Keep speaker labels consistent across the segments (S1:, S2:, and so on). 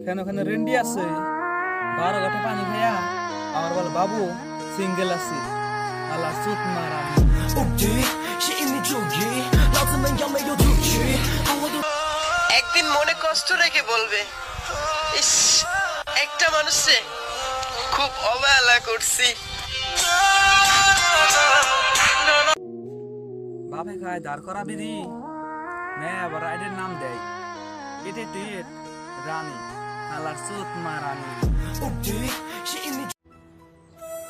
S1: কেন ওখানে রেন্ডি আছে 12 ঘন্টা পানি খাইয়া আমার বলে বাবু সিঙ্গেল আছে আল্লাহ সুত মারা
S2: একদিন মনে কষ্ট রেখে বলবে ইস একটা মানুষে খুব অবহেলা করছি।
S1: বাপে খায় দাঁড় করা বিধি নে আবার রাইডের নাম দেয় এটা টিট রানী আল্লাহর সুত মারানি।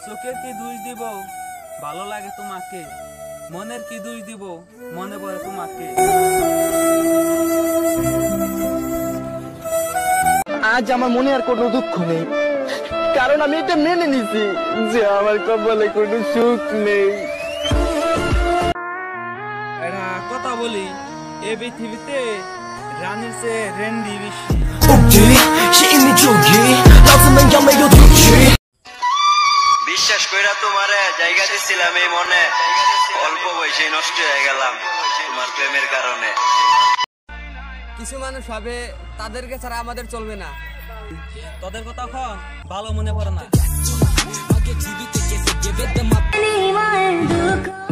S1: চোখের কি দোষ দিব ভালো লাগে তোমাকে, মনের কি দোষ দিব মনে পড়ে তোমাকে।
S3: আজ আমার মনে আর কোনো দুঃখ নেই, কারণ আমি এটা মেনে নিছি যে আমার কপালে কোনো সুখ নেই।
S1: এটা কথা বলি এ পৃথিবীতে রানীর চেয়ে রেন্ডি বেশি।
S2: বিশ্বাস কইরা তোমারে জায়গা দিছিলাম এই মনে, অল্প বয়সে নষ্ট হয়ে গেলাম তোমার প্রেমের কারণে।
S4: কিছু মানুষ ভাবে তাদেরকে ছাড়া আমাদের চলবে না,
S1: তোদের কথা এখন ভালো মনে পড়ে না।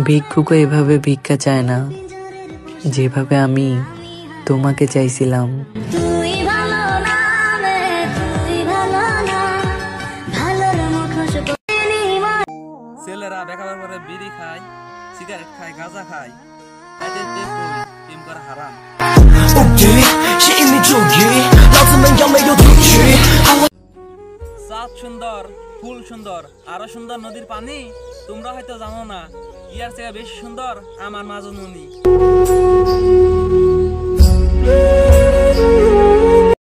S5: ভিক্ষুক এভাবে ভিক্ষা চায় না যেভাবে আমি তোমাকে চাইছিলাম।
S1: ছেলেরা বেকার পরে বিড়ি খায়, সিগারেট খায়, গাঁজা খায়, প্রেম করা হারাম। চাঁদ সুন্দর, ফুল সুন্দর, আরো সুন্দর নদীর পানি, তোমরা হয়তো জানো না ইয়ার চেয়ে বেশি সুন্দর আমার মাজনুনি।